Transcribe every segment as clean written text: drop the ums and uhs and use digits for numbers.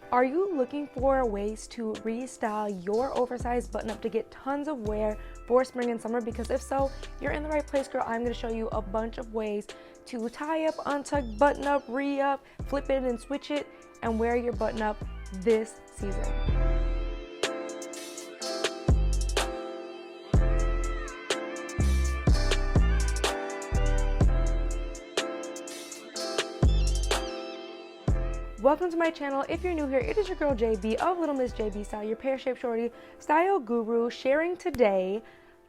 Are you looking for ways to restyle your oversized button up to get tons of wear for spring and summer? Because if so, you're in the right place, girl. I'm going to show you a bunch of ways to tie up, untuck, button up, re-up, flip it and switch it, and wear your button up this season. Welcome to my channel. If you're new here, it is your girl JB of Little Miss JB Style, your pear-shaped shorty style guru, sharing today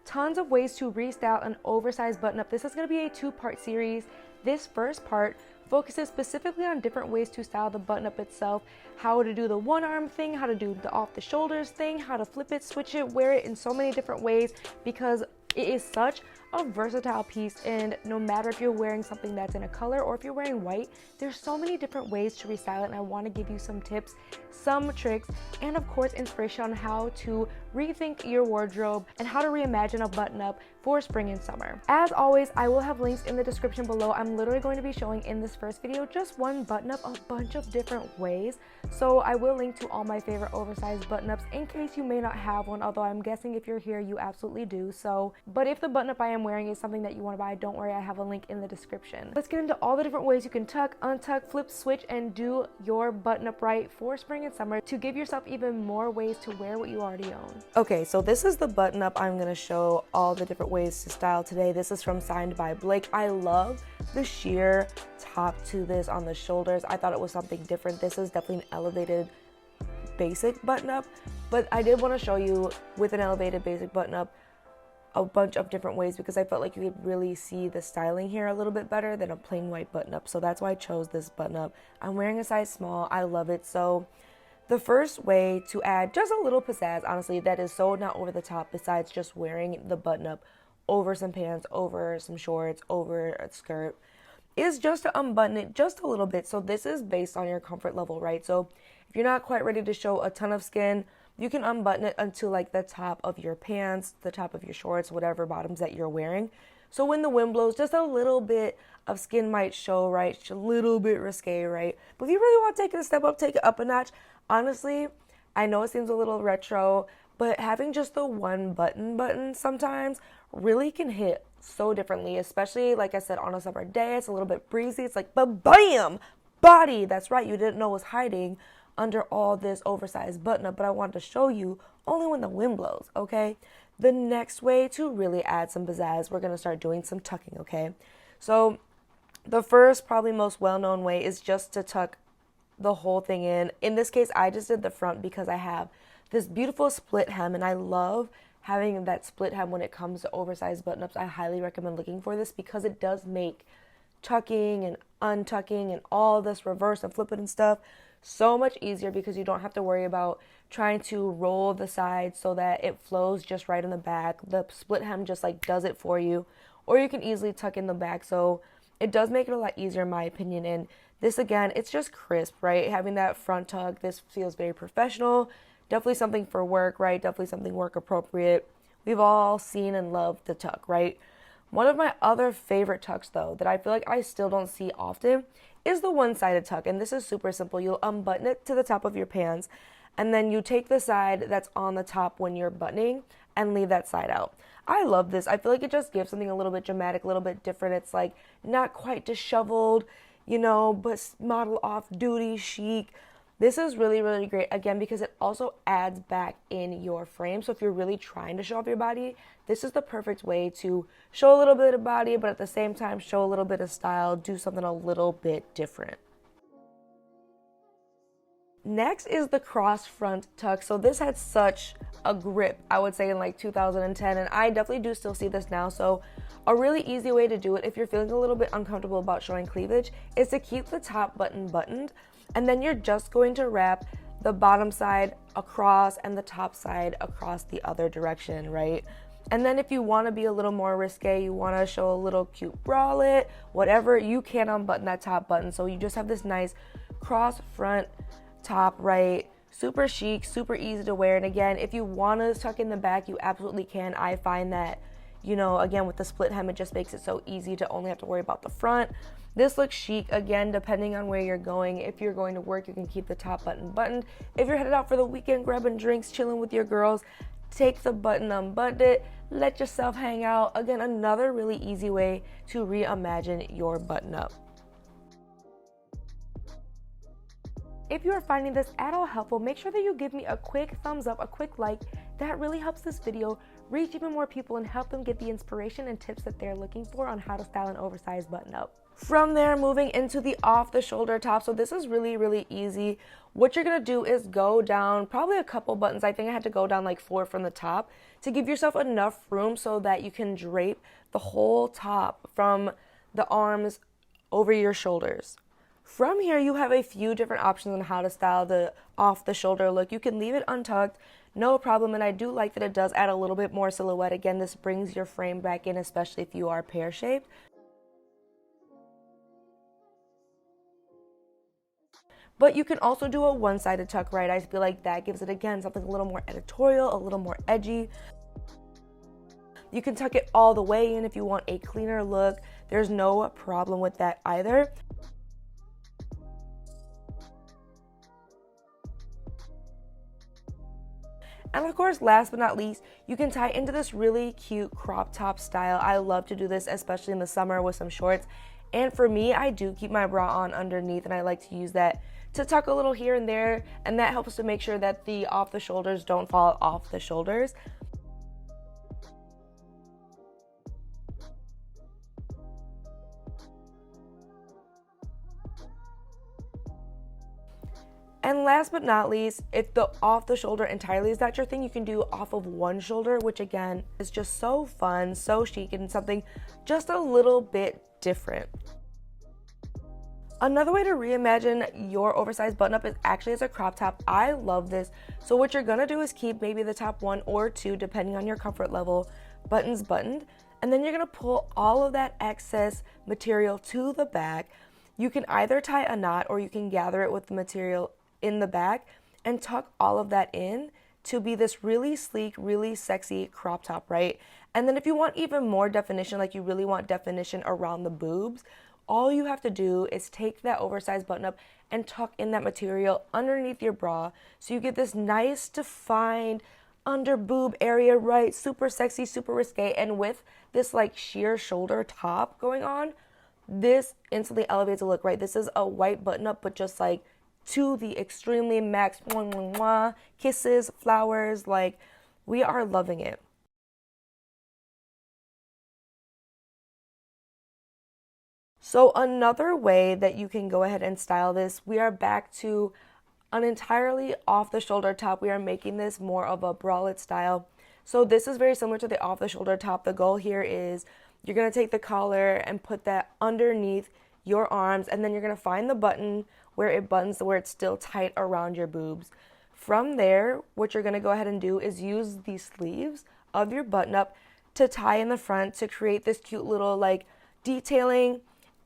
tons of ways to restyle an oversized button up. This is going to be a two-part series. This first part focuses specifically on different ways to style the button up itself, how to do the one arm thing, how to do the off the shoulders thing, how to flip it, switch it, wear it in so many different ways, because it is such a versatile piece, and no matter if you're wearing something that's in a color or if you're wearing white, there's so many different ways to restyle it, and I want to give you some tips, some tricks, and of course inspiration on how to rethink your wardrobe and how to reimagine a button up for spring and summer. As always, I will have links in the description below. I'm literally going to be showing in this first video just one button up a bunch of different ways, so I will link to all my favorite oversized button ups in case you may not have one, although I'm guessing if you're here you absolutely do. But if the button up I am wearing is something that you want to buy, don't worry, I have a link in the description. Let's get into all the different ways you can tuck, untuck, flip, switch, and do your button up right for spring and summer to give yourself even more ways to wear what you already own. Okay, so this is the button up I'm going to show all the different ways to style today. This is from Signed by Blake. I love the sheer top to this on the shoulders. I thought it was something different. This is definitely an elevated basic button up, but I did want to show you with an elevated basic button up a bunch of different ways because I felt like you could really see the styling here a little bit better than a plain white button up. So that's why I chose this button up. I'm wearing a size small. I love it. So the first way to add just a little pizzazz, honestly, that is so not over the top besides just wearing the button up over some pants, over some shorts, over a skirt, is just to unbutton it just a little bit. So this is based on your comfort level, right? So if you're not quite ready to show a ton of skin, you can unbutton it until like the top of your pants, the top of your shorts, whatever bottoms that you're wearing. So when the wind blows, just a little bit of skin might show, right? It's a little bit risque, right? But if you really want to take it a step up, take it up a notch. Honestly, I know it seems a little retro, but having just the one button sometimes really can hit so differently, especially like I said on a summer day. It's a little bit breezy. It's like, but bam, body. That's right. You didn't know was hiding under all this oversized button up, but I wanted to show you only when the wind blows, okay? The next way to really add some pizzazz, we're gonna start doing some tucking, okay? So the first, probably most well-known way is just to tuck the whole thing in. In this case, I just did the front because I have this beautiful split hem, and I love having that split hem when it comes to oversized button ups. I highly recommend looking for this because it does make tucking and untucking and all this reverse and flip it and stuff so much easier because you don't have to worry about trying to roll the sides so that it flows just right in the back. The split hem just like does it for you, or you can easily tuck in the back. So it does make it a lot easier in my opinion. And this again, it's just crisp, right? Having that front tuck, this feels very professional. Definitely something for work, right? Definitely something work appropriate. We've all seen and loved the tuck, right? One of my other favorite tucks though that I feel like I still don't see often is the one-sided tuck, and this is super simple. You'll unbutton it to the top of your pants, and then you take the side that's on the top when you're buttoning and leave that side out. I love this. I feel like it just gives something a little bit dramatic, a little bit different. It's like not quite disheveled, you know, but model off-duty chic. This is really, really great, again, because it also adds back in your frame. So if you're really trying to show off your body, this is the perfect way to show a little bit of body, but at the same time, show a little bit of style, do something a little bit different. Next is the cross front tuck. So this had such a grip, I would say, in like 2010, and I definitely do still see this now. So a really easy way to do it if you're feeling a little bit uncomfortable about showing cleavage is to keep the top button buttoned, and then you're just going to wrap the bottom side across and the top side across the other direction, right? And then if you want to be a little more risque, you want to show a little cute bralette, whatever, you can unbutton that top button. So you just have this nice cross front top, right? Super chic, super easy to wear. And again, if you want to tuck in the back, you absolutely can. I find that You know, again, with the split hem, it just makes it so easy to only have to worry about the front. This looks chic, again, depending on where you're going. If you're going to work, you can keep the top button buttoned. If you're headed out for the weekend, grabbing drinks, chilling with your girls, take the button, unbutton it, let yourself hang out. Again, another really easy way to reimagine your button up. If you are finding this at all helpful, make sure that you give me a quick thumbs up, a quick like. That really helps this video reach even more people and help them get the inspiration and tips that they're looking for on how to style an oversized button up. From there, moving into the off the shoulder top. So this is really easy. What you're gonna do is go down probably a couple buttons. I think I had to go down like 4 from the top to give yourself enough room so that you can drape the whole top from the arms over your shoulders. From here, you have a few different options on how to style the off the shoulder look. You can leave it untucked, no problem, and I do like that it does add a little bit more silhouette. Again, this brings your frame back in, especially if you are pear-shaped. But you can also do a one-sided tuck, right? I feel like that gives it, again, something a little more editorial, a little more edgy. You can tuck it all the way in if you want a cleaner look. There's no problem with that either. And of course, last but not least, you can tie into this really cute crop top style. I love to do this, especially in the summer with some shorts. And for me, I do keep my bra on underneath, and I like to use that to tuck a little here and there, and that helps to make sure that the off the shoulders don't fall off the shoulders. And last but not least, if the off the shoulder entirely is not your thing, you can do off of one shoulder, which again is just so fun, so chic, and something just a little bit different. Another way to reimagine your oversized button up is actually as a crop top. I love this. So what you're gonna do is keep maybe the top 1 or 2, depending on your comfort level, buttons buttoned, and then you're gonna pull all of that excess material to the back. You can either tie a knot or you can gather it with the material in the back and tuck all of that in to be this really sleek, really sexy crop top, right? And then if you want even more definition, like you really want definition around the boobs, all you have to do is take that oversized button up and tuck in that material underneath your bra so you get this nice defined under boob area, right? Super sexy, super risque. And with this like sheer shoulder top going on, this instantly elevates the look, right? This is a white button up, but just like to the extremely max, mwah, mwah, mwah, kisses, flowers, like we are loving it. So another way that you can go ahead and style this, we are back to an entirely off the shoulder top. We are making this more of a bralette style. So this is very similar to the off the shoulder top. The goal here is you're gonna take the collar and put that underneath your arms, and then you're gonna find the button where it buttons, where it's still tight around your boobs. From there, what you're gonna go ahead and do is use the sleeves of your button up to tie in the front to create this cute little like detailing.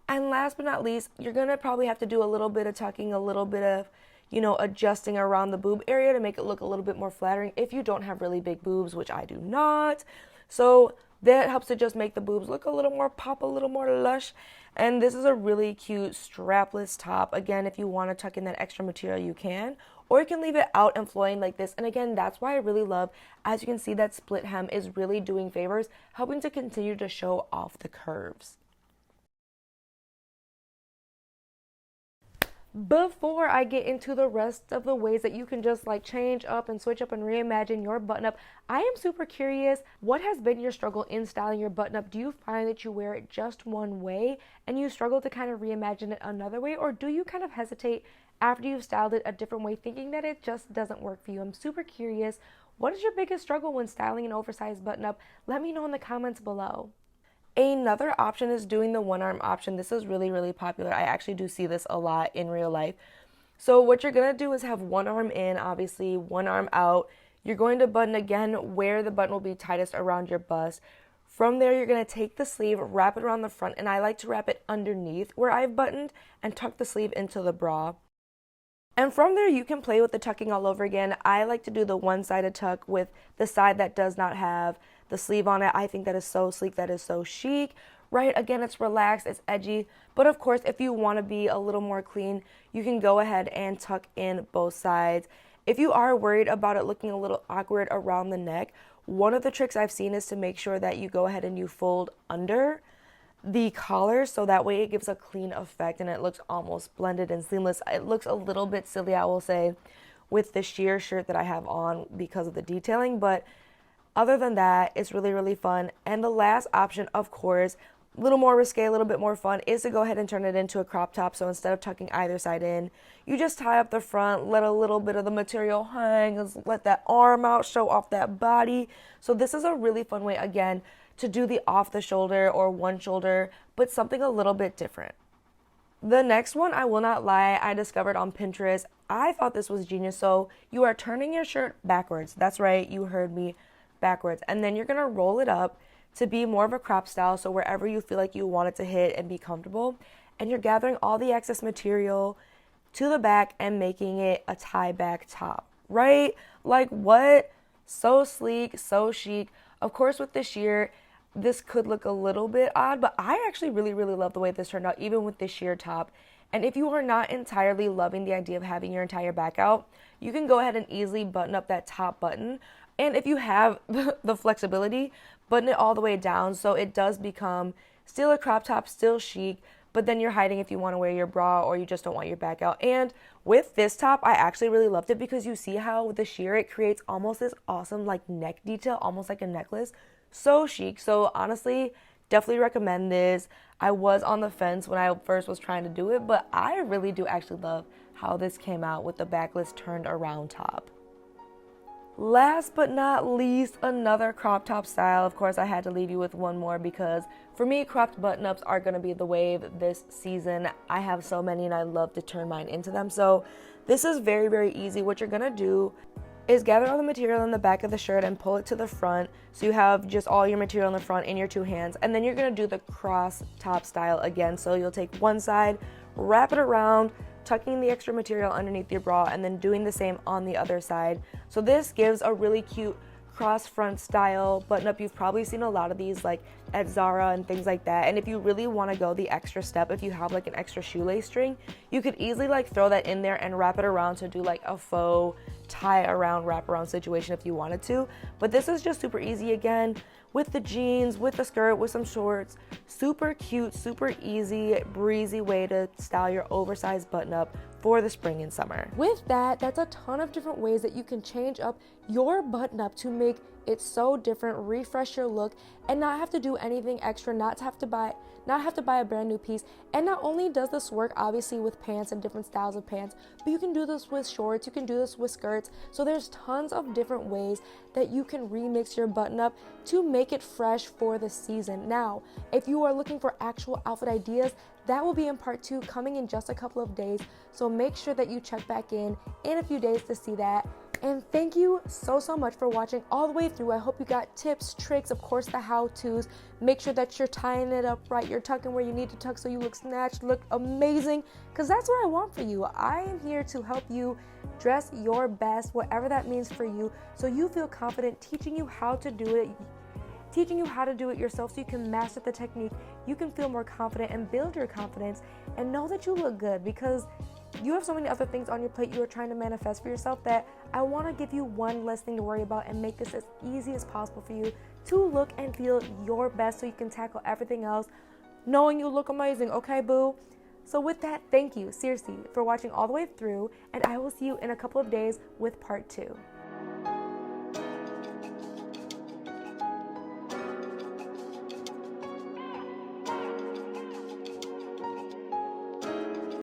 And last but not least, you're gonna probably have to do a little bit of tucking, a little bit of, you know, adjusting around the boob area to make it look a little bit more flattering if you don't have really big boobs, which I do not. So that helps to just make the boobs look a little more pop, a little more lush. And this is a really cute strapless top. Again, if you want to tuck in that extra material, you can. Or you can leave it out and flowing like this. And again, that's why I really love, as you can see, that split hem is really doing favors, helping to continue to show off the curves. Before I get into the rest of the ways that you can just like change up and switch up and reimagine your button up, I am super curious, what has been your struggle in styling your button up? Do you find that you wear it just one way and you struggle to kind of reimagine it another way? Or do you kind of hesitate after you've styled it a different way, thinking that it just doesn't work for you? I'm super curious. What is your biggest struggle when styling an oversized button up? Let me know in the comments below. Another option is doing the one arm option. This is really popular. I actually do see this a lot in real life. So what you're gonna do is have one arm in, obviously, one arm out. You're going to button again where the button will be tightest around your bust. From there, you're gonna take the sleeve, wrap it around the front, and I like to wrap it underneath where I've buttoned and tuck the sleeve into the bra. And from there, you can play with the tucking all over again. I like to do the one-sided tuck with the side that does not have the sleeve on it. I think that is so sleek, that is so chic, right? Again, it's relaxed, it's edgy, but of course, if you want to be a little more clean, you can go ahead and tuck in both sides. If you are worried about it looking a little awkward around the neck, one of the tricks I've seen is to make sure that you go ahead and you fold under the collar, so that way it gives a clean effect and it looks almost blended and seamless. It looks a little bit silly, I will say, with the sheer shirt that I have on because of the detailing, but other than that, it's really, really fun. And the last option, of course, a little more risque, a little bit more fun, is to go ahead and turn it into a crop top. So instead of tucking either side in, you just tie up the front, let a little bit of the material hang, let that arm out, show off that body. So this is a really fun way, again, to do the off the shoulder or one shoulder, but something a little bit different. The next one, I will not lie, I discovered on Pinterest. I thought this was genius. So you are turning your shirt backwards. That's right, you heard me, backwards. And then you're gonna roll it up to be more of a crop style, so wherever you feel like you want it to hit and be comfortable. And you're gathering all the excess material to the back and making it a tie back top, right? Like what? So sleek, so chic. Of course, with the sheer, this could look a little bit odd, but I actually really, really love the way this turned out, even with the sheer top. And if you are not entirely loving the idea of having your entire back out, you can go ahead and easily button up that top button. And if you have the flexibility, button it all the way down so it does become still a crop top, still chic, but then you're hiding if you want to wear your bra or you just don't want your back out. And with this top, I actually really loved it because you see how with the sheer, it creates almost this awesome like neck detail, almost like a necklace. So chic. So honestly, definitely recommend this. I was on the fence when I first was trying to do it, but I really do actually love how this came out with the backless turned around top. Last but not least, another crop top style. Of course, I had to leave you with one more because for me, cropped button-ups are going to be the wave this season. I have so many and I love to turn mine into them. So this is very, very easy. What you're going to do is gather all the material in the back of the shirt and pull it to the front. So you have just all your material in the front in your two hands. And then you're going to do the cross top style again. So you'll take one side, wrap it around, tucking the extra material underneath your bra, and then doing the same on the other side. So this gives a really cute cross front style button up. You've probably seen a lot of these like at Zara and things like that. And if you really want to go the extra step, if you have like an extra shoelace string, you could easily like throw that in there and wrap it around to do like a faux tie around, wrap around situation if you wanted to. But this is just super easy again with the jeans, with the skirt, with some shorts. Super cute, super easy, breezy way to style your oversized button up for the spring and summer. With that, that's a ton of different ways that you can change up your button up to make it so different, refresh your look, and not have to do anything extra, not have to buy a brand new piece. And not only does this work obviously with pants and different styles of pants, but you can do this with shorts, you can do this with skirts. So there's tons of different ways that you can remix your button up to make it fresh for the season. Now, if you are looking for actual outfit ideas, that will be in part 2 coming in just a couple of days. So make sure that you check back in a few days to see that. And thank you so much for watching all the way through. I hope you got tips, tricks, of course the how-tos. Make sure that you're tying it up right, you're tucking where you need to tuck so you look snatched, look amazing, because that's what I want for you. I am here to help you dress your best, whatever that means for you, so you feel confident, teaching you how to do it yourself so you can master the technique, you can feel more confident and build your confidence and know that you look good, because you have so many other things on your plate you are trying to manifest for yourself that I want to give you one less thing to worry about and make this as easy as possible for you to look and feel your best so you can tackle everything else knowing you look amazing, okay, boo? So with that, thank you, seriously, for watching all the way through, and I will see you in a couple of days with part 2.